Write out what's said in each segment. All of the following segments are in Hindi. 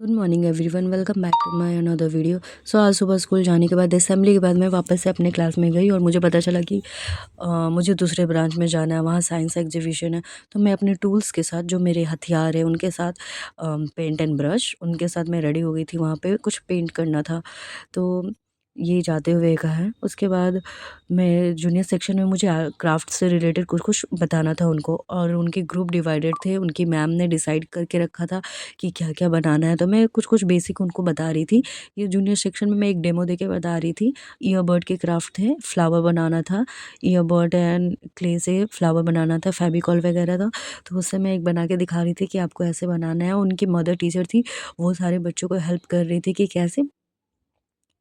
Good morning everyone, welcome back to my another video. So आज सुबह स्कूल जाने के बाद असेंबली के बाद मैं वापस से अपने क्लास में गई और मुझे पता चला कि मुझे दूसरे ब्रांच में जाना है, वहाँ साइंस एग्जीबिशन है। तो मैं अपने टूल्स के साथ, जो मेरे हथियार है उनके साथ, पेंट एंड ब्रश उनके साथ मैं रेडी हो गई थी। वहाँ पे कुछ पेंट करना था, तो ये जाते हुए कहा है। उसके बाद मैं जूनियर सेक्शन में, मुझे क्राफ्ट से रिलेटेड कुछ कुछ बताना था उनको, और उनके ग्रुप डिवाइडेड थे। उनकी मैम ने डिसाइड करके रखा था कि क्या-क्या बनाना है, तो मैं कुछ-कुछ बेसिक उनको बता रही थी। ये जूनियर सेक्शन में मैं एक डेमो देके बता रही थी। ईयरबड के क्राफ्ट थे, फ्लावर बनाना था, ईयरबड एंड क्ले से फ्लावर बनाना था, फेविकॉल वगैरह था। तो उससे मैं एक बना के दिखा रही थी कि आपको ऐसे बनाना है। उनकी मदर टीचर थी, वो सारे बच्चों को हेल्प कर रही थी कि कैसे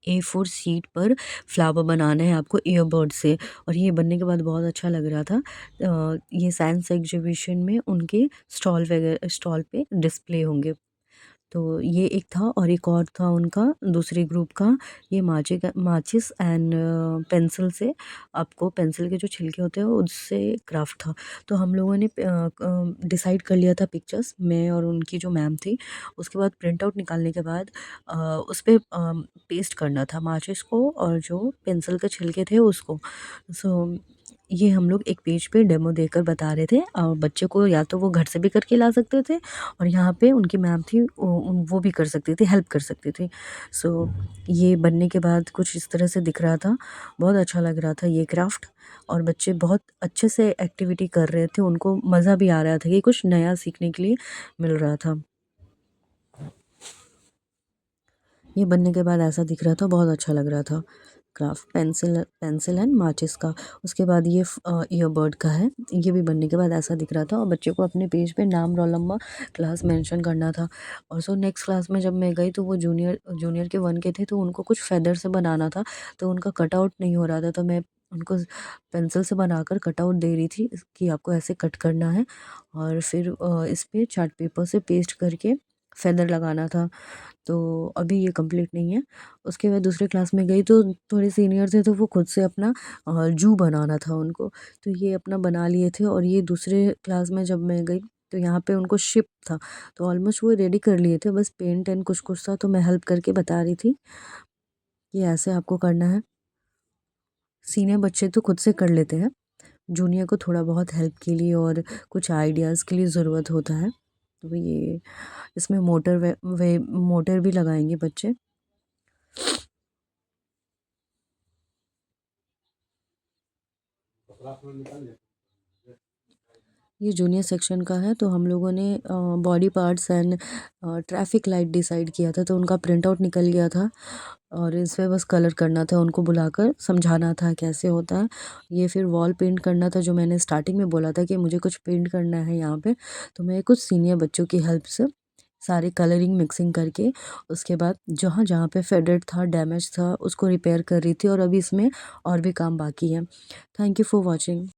A4 शीट पर फ्लावर बनाना है आपको ईयरबड से। और ये बनने के बाद बहुत अच्छा लग रहा था। ये साइंस एग्जीबिशन में उनके स्टॉल पे डिस्प्ले होंगे। तो ये एक था, और एक और था उनका दूसरे ग्रुप का। ये माचिस एंड पेंसिल से, आपको पेंसिल के जो छिलके होते हैं उससे क्राफ्ट था। तो हम लोगों ने डिसाइड कर लिया था पिक्चर्स, मैं और उनकी जो मैम थी। उसके बाद प्रिंट आउट निकालने के बाद उस पे पेस्ट करना था माचिस को, और जो पेंसिल के छिलके थे उसको। सो ये हम लोग एक पेज पे डेमो देकर बता रहे थे। बच्चे को या तो वो घर से भी करके ला सकते थे, और यहाँ पे उनकी मैम थी, वो भी कर सकती थी, हेल्प कर सकती थी। सो ये बनने के बाद कुछ इस तरह से दिख रहा था। बहुत अच्छा लग रहा था ये क्राफ्ट, और बच्चे बहुत अच्छे से एक्टिविटी कर रहे थे। उनको मज़ा भी आ रहा था कि कुछ नया सीखने के लिए मिल रहा था। ये बनने के बाद ऐसा दिख रहा था, बहुत अच्छा लग रहा था क्राफ्ट। पेंसिल पेंसिल एंड माचिस का। उसके बाद ये ईयरबड का है। ये भी बनने के बाद ऐसा दिख रहा था, और बच्चे को अपने पेज पे नाम, रोल नंबर, क्लास मेंशन करना था। और सो नेक्स्ट क्लास में जब मैं गई, तो वो जूनियर जूनियर के 1 के थे, तो उनको कुछ फेदर से बनाना था। तो उनका कटआउट नहीं हो रहा था, तो मैं उनको पेंसिल से बनाकर कटआउट दे रही थी कि आपको ऐसे कट करना है, और फिर इस पे चार्ट पेपर से पेस्ट करके फेदर लगाना था। तो अभी ये कंप्लीट नहीं है। उसके बाद दूसरे क्लास में गई, तो थोड़े सीनियर थे, तो वो खुद से अपना ज़ू बनाना था उनको। तो ये अपना बना लिए थे। और ये दूसरे क्लास में जब मैं गई, तो यहाँ पे उनको शिप था। तो ऑलमोस्ट वो रेडी कर लिए थे, बस पेंट एंड कुछ-कुछ था, तो मैं हेल्प करके बता रही थी कि ऐसे आपको करना है। सीनियर बच्चे तो खुद से कर लेते हैं, जूनियर को थोड़ा बहुत हेल्प के लिए और कुछ आइडियाज़ के लिए ज़रूरत होता है। तो ये इसमें मोटर भी लगाएँगे बच्चे। ये जूनियर सेक्शन का है। तो हम लोगों ने body parts and traffic light decide किया था, तो उनका प्रिंट आउट निकल गया था, और इस पे बस कलर करना था, उनको बुलाकर समझाना था कैसे होता है। ये फिर वॉल पेंट करना था, जो मैंने स्टार्टिंग में बोला था कि मुझे कुछ पेंट करना है यहाँ पे। तो मैं कुछ सीनियर बच्चों की हेल्प से सारे कलरिंग मिक्सिंग करके, उसके बाद जहाँ जहाँ पे फेडेड था, डैमेज था, उसको रिपेयर कर रही थी। और अभी इसमें और भी काम बाकी है। Thank you for watching.